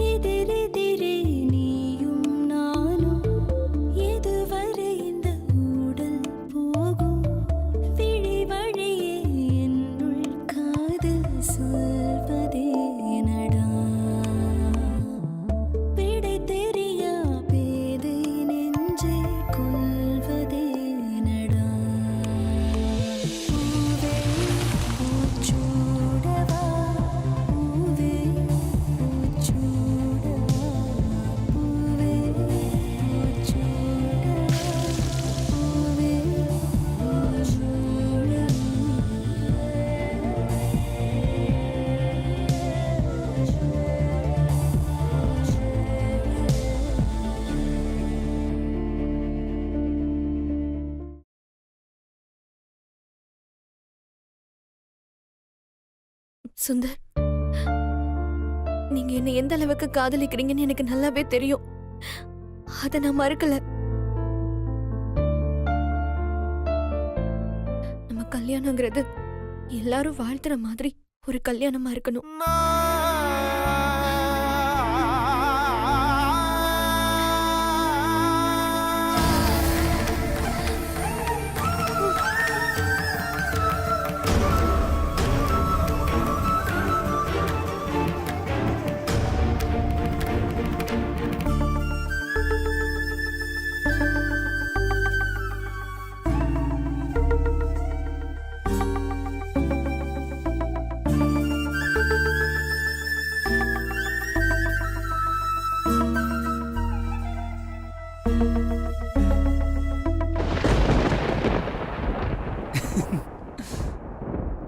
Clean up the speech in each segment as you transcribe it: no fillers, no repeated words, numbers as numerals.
எதிரெதிரே நீயும் நானும் எதுவரை இந்த ஊடல் போகும் விழி வழியே என்னுள் காதல் சொல்வதே நடா விடை தெரியா பேதை நெஞ்சை கொள்வதே நடா பூவே பூச்சூடவா பூவே பூச்சூடவா பூவே பூச்சூடவா பூவே சுந்தர், நீங்க என்ன எந்த அளவுக்கு காதலிக்கிறீங்கன்னு எனக்கு நல்லாவே தெரியும். அத நான் மறுக்கல. நம்ம கல்யாணங்கிறது எல்லாரும் வாழ்த்துற மாதிரி ஒரு கல்யாணமா இருக்கணும்.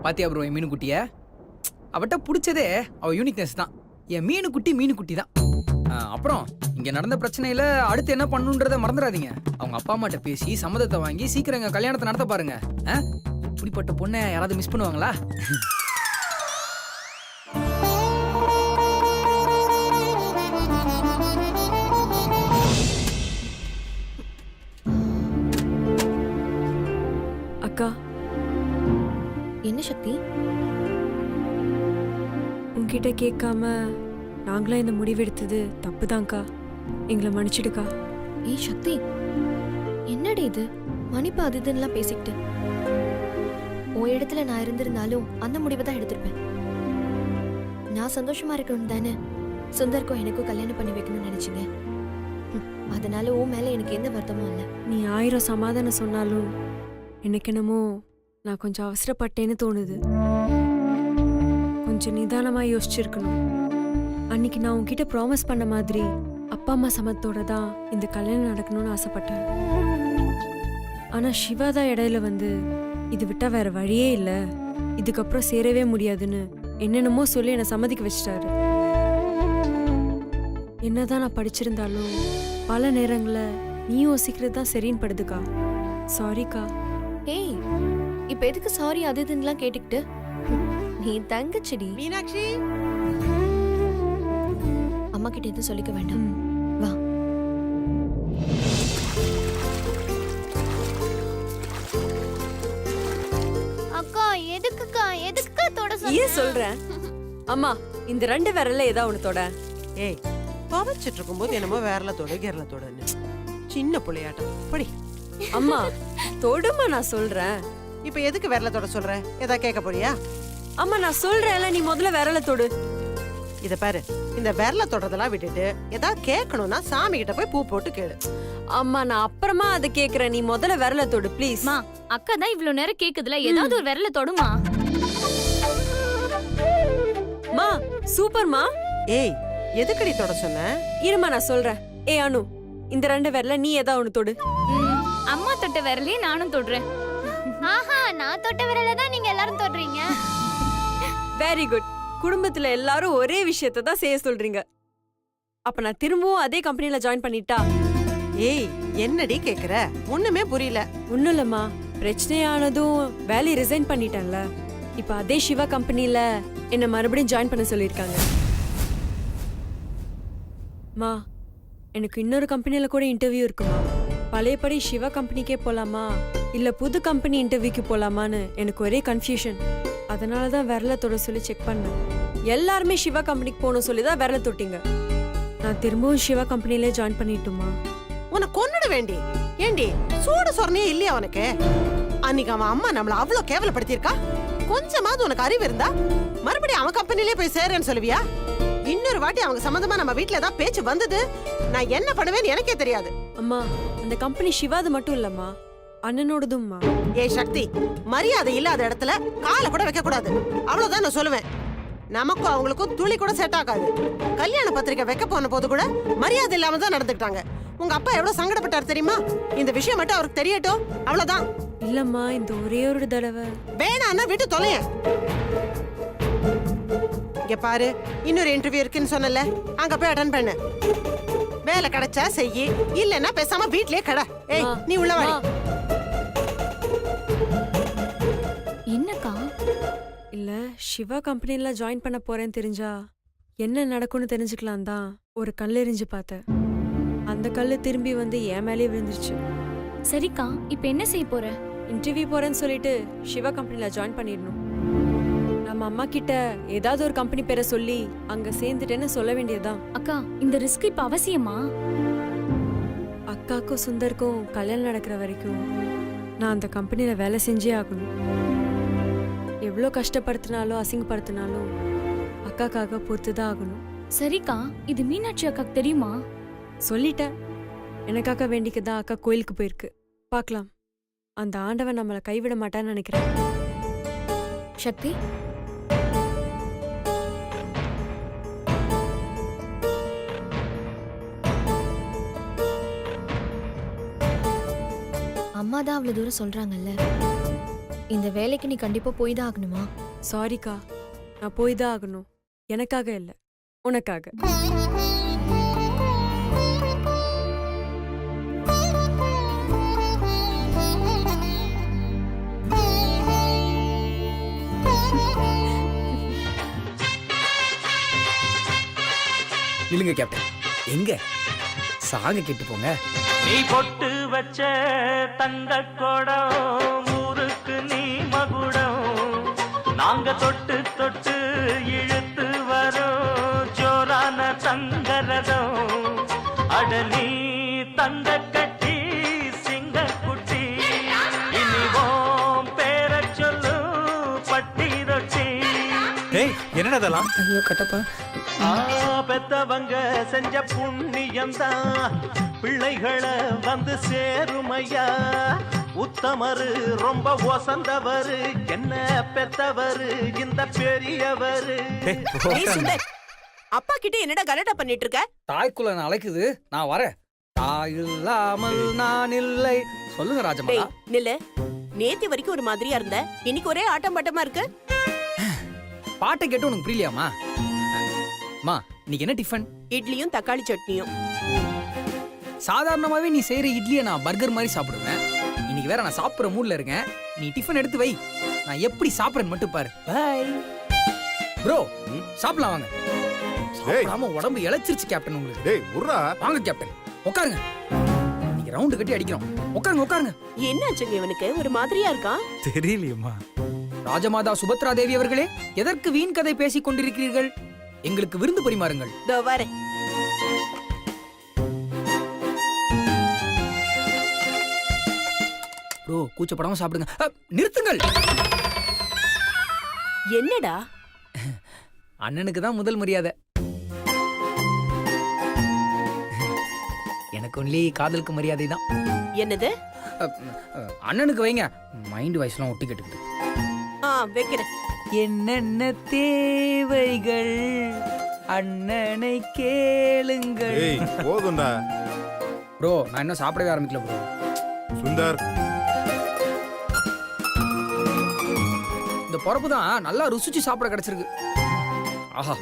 பாத்தியா ப்ரோ என் மீனுக்குட்டிய? அவட்ட பிடிச்சதே அவ யூனிக்னஸ் தான். என் மீனுக்குட்டி தான். அப்புறம் இங்க நடந்த பிரச்சனையில அடுத்து என்ன பண்ணுன்றத மறந்துடாதீங்க. அவங்க அப்பா அம்மாட்ட பேசி சம்மதத்தை வாங்கி சீக்கிரம் எங்க கல்யாணத்தை நடத்த பாருங்க. இப்படிப்பட்ட பொண்ணை யாராவது மிஸ் பண்ணுவாங்களா? அக்கா, என்ன சக்தி? உன்கிட்ட கேட்காம நாங்களா இந்த முடிவெடுத்தது தப்புதான்க்கா. எங்களை மன்னிச்சிடுக்கா. ஏய் சக்தி, என்னடி இது? மன்னிப்பு அது இதுன்னுலாம் பேசிக்கிட்டு. உன் இடத்துல நான் இருந்திருந்தாலும் அந்த முடிவை தான் எடுத்திருப்பேன். நான் சந்தோஷமா இருக்கணும் தானே சுந்தர்க்கும் எனக்கும் கல்யாணம் பண்ணி வைக்கணும்னு நினைச்சீங்க. அதனால உன் மேல எனக்கு எந்த வருத்தமும் இல்லை. நீ 1000 சமாதானம் சொன்னாலும் எனக்கு என்னமோ நான் கொஞ்சம் அவசரப்பட்டேன்னு தோணுது. கொஞ்சம் நிதானமா யோசிச்சிருக்கணும். அன்னைக்கு நான் உன்கிட்ட ப்ராமிஸ் பண்ண மாதிரி அப்பா அம்மா சம்மத்தோட தான் இந்த கல்யாணம் நடக்கணும்னு ஆசைப்பட்டேன். ஆனா சிவா தான் இடையில வந்து இது விட்டா வேற வழியே இல்லை, இதுக்கப்புறம் சேரவே முடியாதுன்னு என்னென்னமோ சொல்லி என்னை சம்மதிக்க வச்சிட்டாரு. என்னதான் நான் படிச்சிருந்தாலும் பல நேரங்களில் நீ யோசிக்கிறது தான் சரின்னு படுதுக்கா. சாரிக்கா. ஏய், இப்ப எதுக்கு சாரி அது இதுன்னுலாம் கேட்டுக்கிட்டு? நீ தங்கச்சிடி. மீனாட்சி, அம்மா கிட்ட எதுவும் சொல்லிக்க வேண்டாம். வா. அக்கா எதுக்குக்கா தொட ஏன் சொல்ற? அம்மா, இந்த 2 விரல்ல ஏதா ஒண்ணு தொட. ஏய், துவைச்சிட்டு இருக்கும்போது என்னமோ வேறல தொட கேரள தொடன்னு சின்ன புள்ளையாட்டம் படி. அம்மா தொடுமா, நான் சொல்றேன். இப்ப எதுக்கு வேறல தொட சொல்ற? ஏதா கேட்க போறியா? அம்மா நான் சொல்றேன்ல, நீ முதல்ல விரல தொடு. இத பாரு, இந்த விரல தொடறதெல்லாம் விட்டுட்டு ஏதா கேட்கணும்னா சாமி கிட்ட போய் பூ போட்டு கேளு. அம்மா நான் அப்புறமா அதை கேக்குறேன், நீ முதல்ல விரல தொடு ப்ளீஸ். மா, அக்கா தான் இவ்ளோ நேரம் கேக்குதுல, ஏதாவது ஒரு விரல தொடுமா. மா சூப்பர்மா. ஏய், எதுக்குடி தொட சொன்ன? இருமா நான் சொல்றேன். ஏய் அனு, இந்த 2 விரல்ல நீ ஏதா ஒண்ணு தொடு. அம்மா தொட்ட விரலையே நானும் தொடுறேன். ஆஹா, நான் தொட்ட விரல தான் நீங்க எல்லாரும் தொடுறீங்க. Very good. குடும்பத்துல எல்லாரும் ஒரே விஷயத்தை தான் செய்ய சொல்றீங்க. அப்ப நான் திரும்பவும் அதே கம்பெனில ஜாயின் பண்ணிட்டா? ஏய், என்னடி கேக்குற? ஒண்ணுமே புரியல. ஒண்ணும் இல்லம்மா, பிரச்சனையானதும் வேலையை ரிசைன் பண்ணிட்டேன்ல. இப்ப அதே சிவா கம்பெனில என்ன மறுபடியும் ஜாயின் பண்ண சொல்லிருக்காங்க. மா, எனக்கு இன்னொரு கம்பெனில கூட இன்டர்வியூ இருக்குமா. பழையபடி சிவா கம்பெனிக்கே போலாமா இல்ல புது கம்பெனி இன்டர்வியூக்கு போலாமான்னு எனக்கு ஒரே கன்ஃபியூஷன். அதனால தான் விரல தொட சொல்லி செக் பண்ணேன். எல்லாருமே சிவா கம்பெனிக்கு போகணும் சொல்லி தான் விரல தொட்டிங்க. நான் திரும்பவும் சிவா கம்பெனிலே ஜாயின் பண்ணிட்டுமா? உன்னை கொன்னுட வேண்டி. ஏண்டி சூடு சொரணையே இல்லையா உனக்கு? அன்னைக்கு அவன் அம்மா நம்மள அவ்வளவு கேவலப்படுத்தியிருக்கா. கொஞ்சமாவது உனக்கு அறிவு இருந்தா மறுபடியும் அவன் கம்பெனிலே போய் சேரேன்னு சொல்லுவியா? இன்னொரு வாட்டி அவங்க சம்பந்தமா நம்ம வீட்டுல ஏதாவது பேச்சு வந்தது, நான் என்ன பண்ணுவேன்னு எனக்கே தெரியாது. அம்மா, அந்த கம்பெனி சிவாது மட்டும் இல்லம்மா, அண்ணனோடதும்மா. ஏய் சக்தி, மரியாதை இல்லாத இடத்துல காலை கூட வைக்க கூடாது. அவ்வளவுதான் நான் சொல்லுவேன். நமக்கும் அவங்களுக்கும் துளி கூட செட் ஆகாது. கல்யாண பத்திரிக்கை வைக்க போன போது கூட மரியாதை இல்லாம தான் நடந்துக்கிட்டாங்க. உங்க அப்பா எவ்வளவு சங்கடப்பட்டார் தெரியுமா? இந்த விஷயம் மட்டும் அவருக்கு தெரியட்டும், அவ்வளவுதான். இல்லம்மா, இந்த ஒரே ஒரு தடவை. வேணான்னா விட்டு தொலைய. இங்க பாரு, இன்னொரு இன்டர்வியூ இருக்குன்னு சொன்னல, அங்க போய் அட்டெண்ட் பண்ணு. வேலை கிடைச்சா செய்யி, இல்லன்னா பேசாம வீட்லயே கடை. ஏய் நீ உள்ள வாடி. என்னக்கா? இல்ல, சிவா கம்பெனில ஜாயின் பண்ண போறேன்னு தெரிஞ்சா என்ன நடக்கும்னு தெரிஞ்சுக்கலாம் தான் ஒரு கல் எறிஞ்சு பார்த்தேன். அந்த கல்லு திரும்பி வந்து என் மேலேயே விழுந்துருச்சு. சரிக்கா, இப்ப என்ன செய்ய போற? இன்டர்வியூ போறேன்னு சொல்லிட்டு சிவா கம்பெனில ஜாயின் பண்ணிடணும். நம்ம அம்மா கிட்ட ஏதாவது ஒரு கம்பெனி பேரை சொல்லி அங்க சேர்ந்துட்டேன்னு சொல்ல வேண்டியதுதான். அக்கா, இந்த ரிஸ்க் இப்ப அவசியமா? அக்காக்கும் சுந்தருக்கும் கல்யாணம் நடக்கிற வரைக்கும் நான் அந்த கம்பெனில வேலை செஞ்சே ஆகணும். எவ்வளோ கஷ்டப்படுத்தினாலும் அசிங்கப்படுத்தினாலும் அக்காக்காக பொறுத்துதான் ஆகணும். சரிக்கா, இது மீனாட்சி அக்காக்கு தெரியுமா? சொல்லிட்டேன். எனக்காக வேண்டிக்கதான் அக்கா கோயிலுக்கு போயிருக்கு. பார்க்கலாம். அந்த ஆண்டவன் நம்மளை கைவிட மாட்டான்னு நினைக்கிறேன். சக்தி, அம்மா தான் அவ்வளவு தூரம் சொல்றாங்கல்ல, இந்த வேலைக்கு நீ கண்டிப்பா போய் தான் ஆகணுமா? சாரிக்கா, நான் போய் தான் ஆகணும். எனக்காக இல்லை, உனக்காக. இல்லைங்க கேப்டன், எங்க சாங்க கேட்டு போங்க. நீ பொட்டு வச்ச தங்க கொடம் ஊருக்கு நீ மகுடம், நாங்க தொட்டு தொட்டு இழுத்து வரோம் ஜோரான தங்கரதம். அட நீ தங்க கட்டி சிங்க குட்டி, இனிவோம் பேர சொல்லு பட்டி ரொட்டி. ஏய், என்னடா இதெல்லாம்? ஐயோ கட்டப்பா. பெத்தவங்க செஞ்ச புண்ணியம்தான் பிள்ளைகளை வந்து சேருமையா. உத்தமரு ரொம்ப ஒசந்தவரு, என்ன பெத்தவரு இந்த பெரியவரு. அப்பா கிட்ட என்னடா கலட்டா பண்ணிட்டு இருக்க? தாய்க்குள்ள நான் அழைக்குது, நான் வரேன். தாய் இல்லாமல் நான் இல்லை. சொல்லுங்க ராஜமாதா. நில்லு. நேத்து வரைக்கும் ஒரு மாதிரியா இருந்த, இன்னைக்கு ஒரே ஆட்டம் பாட்டமா இருக்கு. பாட்டை கேட்டு உனக்கு புரியலையாமா? மா, இன்னைக்கு என்ன டிஃபன்? இட்லியும் தக்காளி சட்னியும். சாதாரணமாவே நீ செய்யற இட்லியை நான் பர்கர் மாதிரி சாப்பிடுவேன். இன்னைக்கு வேற நான் சாப்பிடுற மூட்ல இருக்கேன். நீ டிஃபன் எடுத்து வை, நான் எப்படி சாப்பிடுறேன்னு மட்டும் பாரு. பை ப்ரோ, சாப்பிடலாம் வாங்க. சாப்பிடாம உடம்பு இளைச்சிருச்சு கேப்டன் உங்களுக்கு. டேய் உர்ரா. வாங்க கேப்டன், உட்காருங்க. நீங்க ரவுண்டு கட்டி அடிக்கிறோம். உட்காருங்க உட்காருங்க. என்னாச்சுங்க இவனுக்கு ஒரு மாதிரியா இருக்கான்? தெரியலையம்மா. ராஜமாதா சுபத்ரா தேவி அவர்களே, எதற்கு வீண் கதை பேசிக் கொண்டிருக்கிறீர்கள்? எங்களுக்கு விருந்து பரிமாறுங்கள். இதோ வரேன். ப்ரோ, கூச்சப்படாம சாப்பிடுங்க. நிறுத்துங்கள். என்னடா? அண்ணனுக்கு தான் முதல் மரியாதை. எனக்கு ஒன்லி காதலுக்கு மரியாதை தான். என்னது? அண்ணனுக்கு வைங்க. மைண்ட் வாய்ஸ்லாம் ஒட்டி கேட்டுக்கிட்டு. வைக்கிறேன். என்னென்ன தேவைகள் அண்ணனை கேளுங்கள். ஏய் போதும்டா. ப்ரோ, நான் இன்னும் சாப்பிடவே ஆரம்பிக்கல ப்ரோ. சுந்தர், இந்த பொறப்பு தான் நல்லா ருசிச்சு சாப்பிட கிடைச்சிருக்கு. ஆஹா,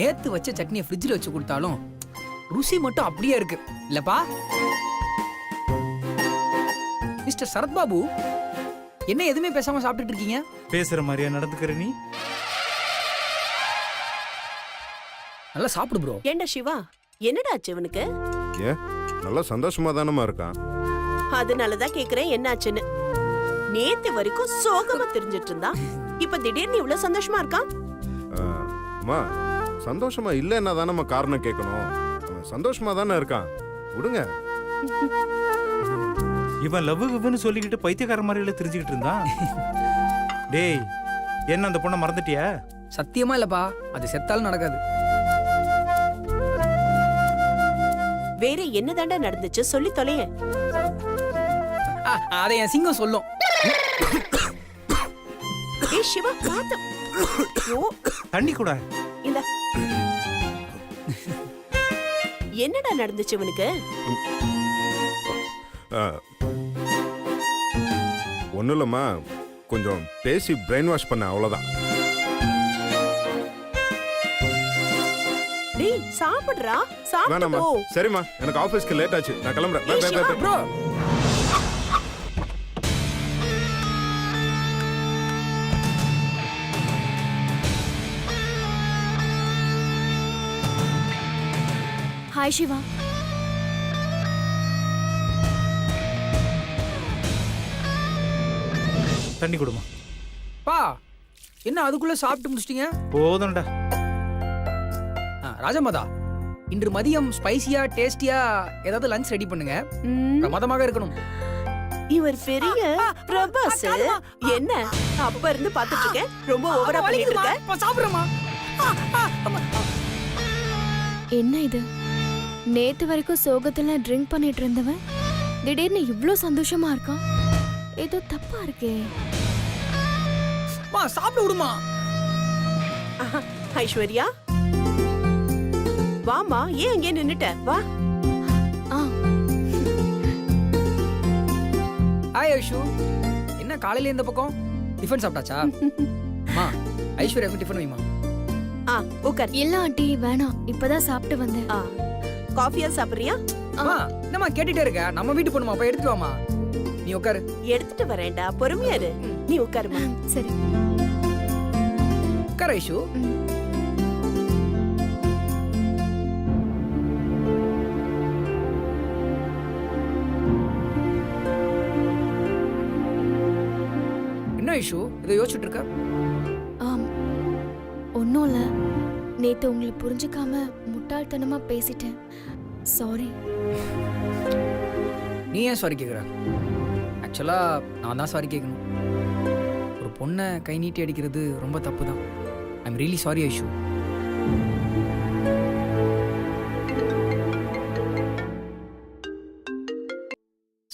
நேத்து வச்ச சட்னியை ஃப்ரிட்ஜில் வச்சு கொடுத்தாலும் ருசி மட்டும் அப்படியே இருக்கு இல்லப்பா? மிஸ்டர் சரத்பாபு, என்ன எதுவுமே பேசாம சாப்பிட்டுட்டு இருக்கீங்க? பேசுற மாதிரியா நடந்துக்கிற நீ? நல்லா சாப்பிடு ப்ரோ. ஏண்டா சிவா, என்னடா ஆச்சு இவனுக்கு? ஏ நல்லா சந்தோஷமா தானமா இருக்கான். அதனாலதான் கேக்குறேன் என்னாச்சுன்னு. நேத்து வரைக்கும் சோகமா தெரிஞ்சிட்டு இருந்தான், இப்ப திடீர்னு இவ்வளவு சந்தோஷமா இருக்கான். அம்மா, சந்தோஷமா இல்லைன்னா தானே நம்ம காரணம் கேட்கணும். அவன் சந்தோஷமா தானே இருக்கான், விடுங்க. இவன் லவ்வுன்னு சொல்லிக்கிட்டு பைத்தியக்கார மாதிரில தெரிஞ்சுக்கிட்டு இருந்தான். டேய், என்ன அந்த பொண்ணை மறந்துட்டியா? சத்தியமா இல்லப்பா, அது செத்தாலும் நடக்காது. வேற என்னதாண்டா நடந்துச்சு சொல்லி தொலைய. அதை என் சிங்கம் சொல்லும். ஏய் சிவா, பாத்து. ஐயோ, தண்ணி கூட. இந்த என்னடா நடந்துச்சு இவனுக்கு? ஒன்றும் இல்லைம்மா, கொஞ்சம் பேசி பிரெயின் வாஷ் பண்ண, அவ்வளோதான். டேய் சாப்பிடுறா, சாப்பிடு வேணாம்மா, போ. சரிம்மா, எனக்கு ஆஃபீஸ்க்கு லேட் ஆச்சு, நான் கிளம்புறேன். Bye, bye, bye, bye. Bro, hi Siva. தண்ணி கொடுமா. பா என்ன அதுக்குள்ள சாப்பிட்டு முடிச்சிட்டீங்க? போதும்டா. ராஜமாதா, இன்று மதியம் ஸ்பைசியா டேஸ்டியா ஏதாவது லஞ்ச் ரெடி பண்ணுங்க. பிரமாதமாக இருக்கணும். இவர் பெரிய பிரபாஸ். என்ன அப்ப இருந்து பாத்துட்டு இருக்கேன், ரொம்ப ஓவரா பண்ணிட்டு இருக்க. சாப்பிடுறமா? என்ன இது? நேத்து வரைக்கும் சோகத்துல ட்ரிங்க் பண்ணிட்டு இருந்தவன் திடீர்னு இவ்ளோ சந்தோஷமா இருக்கான். ஏதோ தப்பா இருக்கே. மா சாப்பிட விடுமா. ஐஸ்வர்யா வாமா, ஏன் அங்கே நின்னுட்ட? வா. ஹாய் ஐஷு, என்ன காலையில இந்த பக்கம்? டிஃபன் சாப்பிட்டாச்சா? மா ஐஸ்வர்யாவுக்கு டிஃபன் வைமா. உட்கார். இல்ல ஆண்டி, வேணாம், இப்பதான் சாப்பிட்டு வந்தேன். காஃபியா சாப்பிடுறியா? அம்மா என்னம்மா கேட்டுட்டே இருக்க? நம்ம வீட்டு பொண்ணுமா, போய் எடுத்துட்டு வாமா. நீ உட்காரு. எடுத்துட்டு வரேன்டா, பொறுமையா இரு. நீ உட்காருமா. சரி உட்கார் ஐஷு. என்ன ஐஷு இதை யோசிச்சுட்டு இருக்க? ஒன்னும் இல்ல, நேத்து உங்களை புரிஞ்சுக்காம முட்டாள்தனமா பேசிட்டேன். சாரி. நீ ஏன் சாரி கேட்குற? ஆக்சுவலா நான் தான் சாரி கேட்கணும். ஒரு பொண்ணை கை நீட்டி அடிக்கிறது ரொம்ப தப்பு தான். I am really sorry Aishu.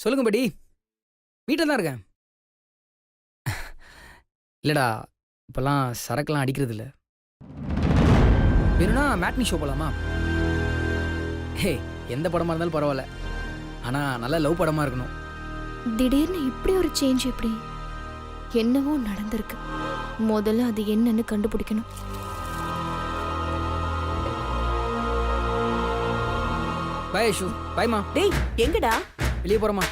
சொல்லுங்க படி, வீட்டில் தான் இருக்கேன். இல்லடா, இப்பெல்லாம் சரக்குலாம் அடிக்கிறது இல்லை. வேணும்னா மேட்னி ஷோ போகலாமா? ஹே, எந்த படமாக இருந்தாலும் பரவாயில்ல, ஆனால் நல்ல லவ் படமாக இருக்கணும். திடீர்னு இப்படி ஒரு சேஞ்ச் எப்படி? என்னவோ நடந்திருக்கு. முதல்ல அது என்னன்னு கண்டுபிடிக்கணும். பாய் ஐஷு. பாய்மா. டேய் எங்கடா? வெளியே போகிறோமா?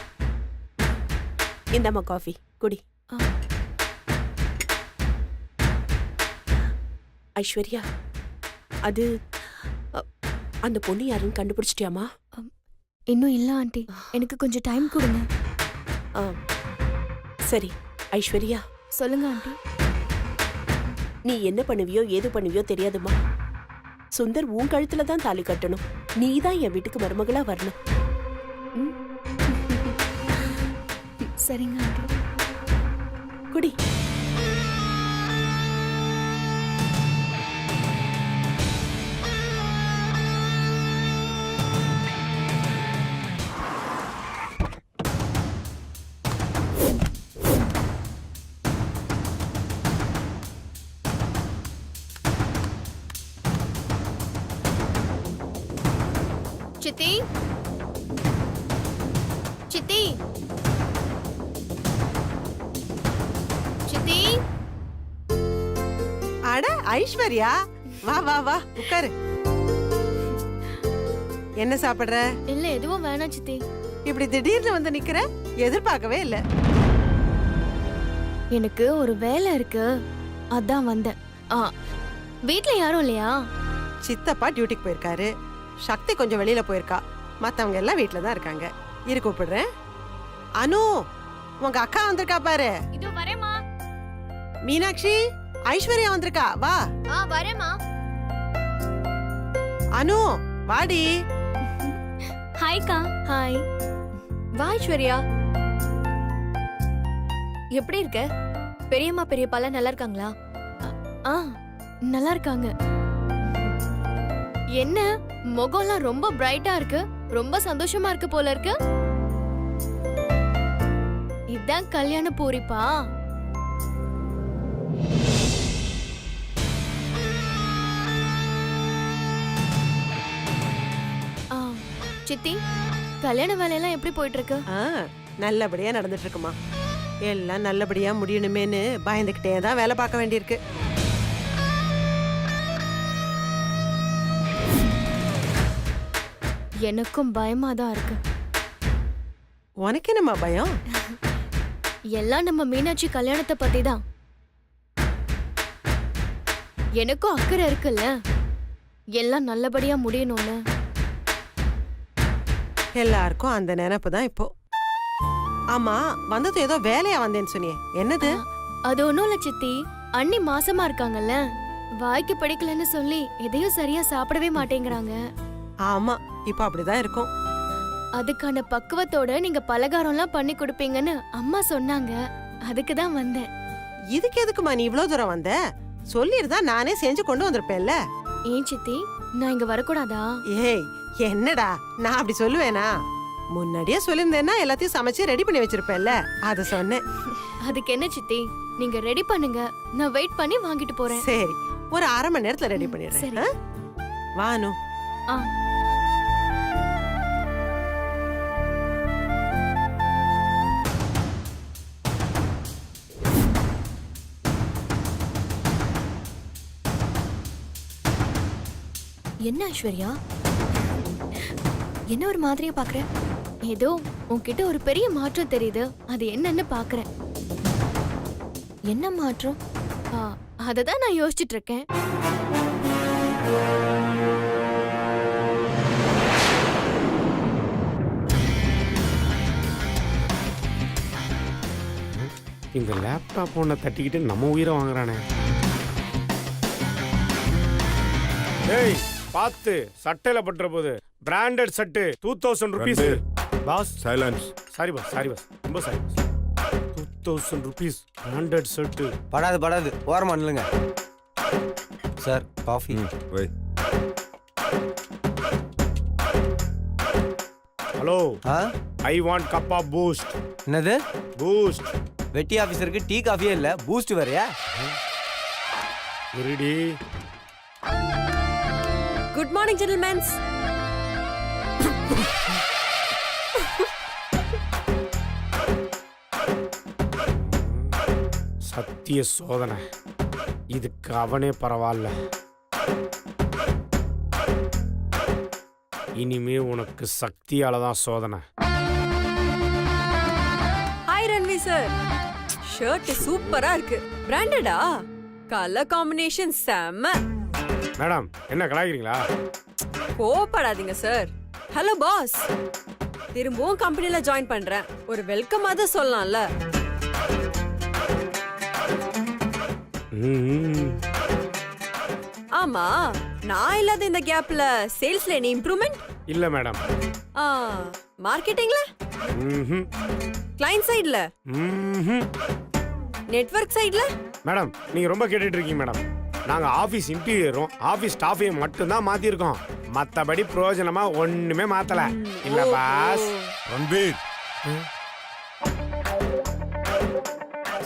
இந்தாம்மா காஃபி குடி. ஐஸ்வர்யா, அது அந்த பொண்ணு யாருன்னு கண்டுபிடிச்சிட்டியாமா? இன்னும் இல்ல ஆண்டி, எனக்கு கொஞ்சம் டைம் கொடுங்க. சரி ஐஸ்வர்யா, சொல்லுங்க ஆண்டி. நீ என்ன பண்ணுவியோ ஏது பண்ணுவியோ தெரியாதுமா. சுந்தர் உன் கழுத்துல தான் தாலி கட்டணும். நீ தான் என் வீட்டுக்கு மருமகளா வரணும். சரிங்க ஆண்டி. குடி. சித்தி, சித்தி, சித்தி. அட ஐஸ்வர்யா, வா வா வா, உட்காரு. என்ன சாப்பிடுற? இல்ல எதுவும் வேணாம் சித்தி. இப்படி திடீர்னு வந்து நிக்கிற, எதிர்பார்க்கவே இல்ல. எனக்கு ஒரு வேலை இருக்கு, அதான் வந்தேன். வீட்ல யாரும் இல்லையா? சித்தப்பா டியூட்டிக்கு போயிருக்காரு, சக்தி கொஞ்சம் வெளியில போயிருக்கா, மத்தவங்க எல்லாம் வீட்ல தான் இருக்காங்க. இரு கூப்பிடுறேன். அனு, உங்க அக்கா வந்திருக்கா பாரு. இதோ வரேம்மா. மீனாட்சி, ஐஸ்வர்யா வந்திருக்கா, வா. வரேம்மா. அனு வாடி. ஹாய்க்கா. ஹாய். வா ஐஸ்வர்யா. எப்படி இருக்க? பெரியம்மா பெரியப்பாலாம் நல்லா இருக்காங்களா? ஆ நல்லா இருக்காங்க. என்ன முகம்லாம் ரொம்ப பிரைட்டா இருக்கு, ரொம்ப சந்தோஷமா இருக்கு போல இருக்கு. இதான் கல்யாண பூரிப்பா? ஆ, சித்தி கல்யாண வேலையெல்லாம் எப்படி போயிட்டு இருக்கு? நல்லபடியா நடந்துட்டு இருக்குமா. எல்லாம் நல்லபடியா முடியணுமேன்னு பயந்துகிட்டே தான் வேலை பார்க்க வேண்டியிருக்கு. எனக்கும் பயமா தான் இருக்கு. உனக்கு என்னம்மா பயம்? எல்லாம் நம்ம மீனாட்சி கல்யாணத்தை பத்தி தான். எனக்கும் அக்கறை இருக்குல்ல, எல்லாம் நல்லபடியா முடியணும்னு. எல்லாருக்கும் அந்த நினைப்பு தான் இப்போ. ஆமா, வந்தது ஏதோ வேலையா வந்தேன்னு சொன்னியே, என்னது? அது ஒண்ணும் இல்ல சித்தி, அண்ணி மாசமா இருக்காங்கல்ல, வாய்க்கு பிடிக்கலன்னு சொல்லி எதையும் சரியா சாப்பிடவே மாட்டேங்கிறாங்க. ஆமா, இப்ப அப்படிதான் இருக்கும். அதுக்கான பக்குவத்தோட நீங்க பலகாரம்லாம் பண்ணி கொடுப்பீங்கன்னு அம்மா சொன்னாங்க. அதுக்கு தான் வந்தேன். இதுக்கு எதுக்குமா நீ இவ்ளோ தூரம் வந்த? சொல்லிருந்தா நானே செஞ்சு கொண்டு வந்திருப்பேன்ல. ஏன் சித்தி, நான் இங்க வரக்கூடாதா? ஏய், என்னடா நான் அப்படி சொல்லுவேனா? முன்னாடியே சொல்லிருந்தேன்னா எல்லாத்தையும் சமைச்சு ரெடி பண்ணி வச்சிருப்பேன்ல, அத சொன்னேன். அதுக்கு என்ன சித்தி, நீங்க ரெடி பண்ணுங்க, நான் வெயிட் பண்ணி வாங்கிட்டு போறேன். சரி, ஒரு 1/2 மணி நேரத்துல ரெடி பண்ணிடுறேன். சரி. ஆ? வானு. ஆ. என்ன ஐஸ்வர்யா, என்ன ஒரு மாதிரியா பாக்குற? ஏதோ உன்கிட்ட ஒரு பெரிய மாற்றம் தெரியுது, அது என்னன்னு பாக்குறேன். என்ன மாற்றம்? அததான் நான் யோசிச்சுட்டு இருக்கேன். இந்த லேப்டாப் ஒன்றை தட்டிக்கிட்டு நம்ம உயிரை வாங்குறானே. ஏய் பார்த்து, சட்டையில பட்டுற போது பிராண்டட் சட்டு 2000 rupees. Boss silence. Sorry boss, sorry boss, ரொம்ப சாரி பாஸ். 2000 rupees பிராண்டட் சட்டு. படாது ஓரமா நில்லுங்க சார். காஃபி. வை. Hello, ah I want cup of Boost. என்னது? பூஸ்ட். வெட்டி ஆபீசருக்கு டீ காஃபியே இல்ல, பூஸ்ட் வேறயா? இருடி. Good morning gentlemens. சத்திய சோதனை. இதுக்கு அவனே பரவாயில்ல. இனிமே உனக்கு சக்தியால தான் சோதனை. ஹாய் ரன்வி சார், ஷர்ட் சூப்பரா இருக்கு. பிராண்டடா? கலர் காம்பினேஷன் செம்ம. மேடம், என்ன கலாய்க்கிறீங்களா? கோவப்படாதீங்க சார். ஹலோ பாஸ், திரும்பவும் கம்பெனில ஜாயின் பண்றேன், ஒரு வெல்கம் அதை சொல்லலாம்ல. ஆமா, நான் இல்லாத இந்த கேப்ல சேல்ஸ்ல என்ன இம்ப்ரூவ்மெண்ட்? இல்ல மேடம். மார்க்கெட்டிங்ல? கிளையன்ட் சைடுல? நெட்வொர்க் சைடுல? மேடம், நீங்க ரொம்ப கேட்டுட்டு இருக்கீங்க மேடம். நாங்க ஆபீஸ் இன்டீரியரும் ஆபீஸ் ஸ்டாஃபையும் மட்டும்தான் மாத்திருக்கோம். மத்தபடி பிரயோஜனமா ஒண்ணுமே மாத்தல. இல்ல பாஸ். ரன்பீர்.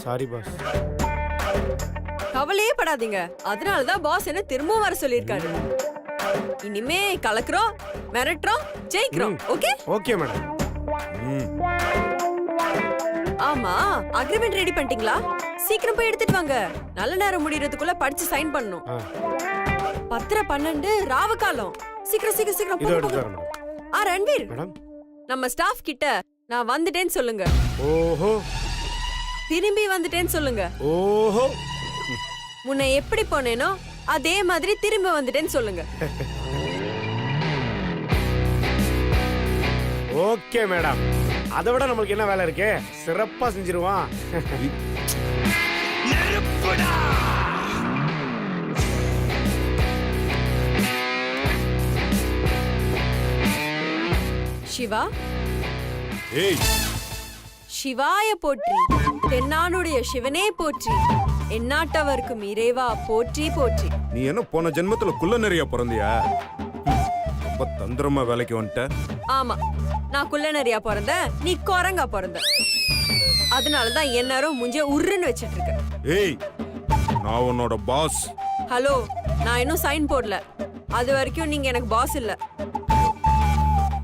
Sorry boss. கவலையே படாதீங்க, அதனாலதான் பாஸ் என்ன திரும்பவும் வர சொல்லிருக்காரு. இனிமே கலக்குறோம், மிரட்டுறோம், ஜெயிக்கிறோம். ஓகே? Okay madam. ஆமா, அக்ரிமெண்ட் ரெடி பண்ணிட்டீங்களா? சீக்கிரம் போய் எடுத்துட்டு வாங்க, நல்ல நேரம் முடியறதுக்குள்ள படிச்சு சைன் பண்ணணும். 10:12 ராவு காலம். சீக்கிரம் சீக்கிரம் சீக்கிரம் இதோ போங்க, எடுத்து போங்க. வரேன் மேடம். ரன்வீர், மேடம். நம்ம ஸ்டாஃப் கிட்ட நான் வந்துட்டேன்னு சொல்லுங்க. ஓஹோ. திரும்பி வந்துட்டேன்னு சொல்லுங்க. ஓஹோ. முன்ன எப்படி போனேனோ அதே மாதிரி திரும்ப வந்துட்டேன்னு சொல்லுங்க. Okay madam. அதை விட நம்மளுக்கு என்ன வேலை இருக்கு? சிறப்பா செஞ்சிருவான். சிவா ஏய் சிவாய போற்றி, தென்னானுடைய சிவனே போற்றி, எந்நாட்டவர்க்கும் இறைவா போற்றி போற்றி. நீ என்ன போன ஜென்மத்துல குள்ள நிறைய பிறந்தியா? ரொம்ப தந்திரமா வேலைக்கு வந்துட்ட. ஆமா, நான் குள்ள நிறையா பிறந்தேன், நீ குரங்கா பிறந்த. அதனாலதான் எல்லாரும் முஞ்ச உருன்னு வச்சிட்டு இருக்க. ஏய் நான் உன்னோட பாஸ். ஹலோ, நான் இன்னும் சைன் போடல. அது வரைக்கும் நீங்க எனக்கு பாஸ் இல்ல.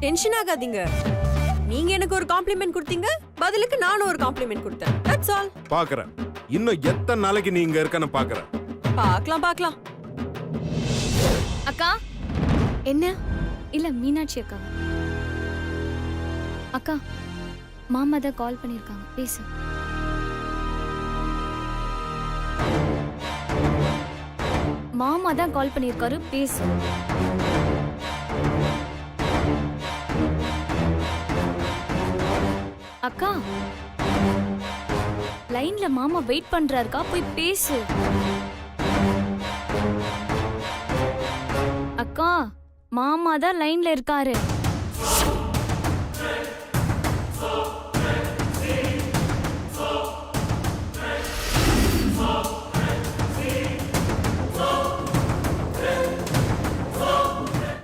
டென்ஷன் ஆகாதீங்க. நீங்க எனக்கு ஒரு காம்ப்ளிமெண்ட் கொடுத்தீங்க, பதிலுக்கு நானும் ஒரு காம்ப்ளிமெண்ட் கொடுத்தேன். That's all. பாக்குறேன் இன்னும் எத்தனை நாளைக்கு நீ இங்க இருக்கன்னு பாக்குறேன். பார்க்கலாம். அக்கா என்ன? இல்ல மீனாட்சி அக்கா. அக்கா மாமா தான் கால் பண்ணிருக்காங்க, பேசு. மாமா தான் கால் பண்ணிருக்காரு, பேசு. அக்கா லைன்ல மாமா வெயிட் பண்றாருக்கா, போய் பேசு. அக்கா மாமா தான் லைன்ல இருக்காரு.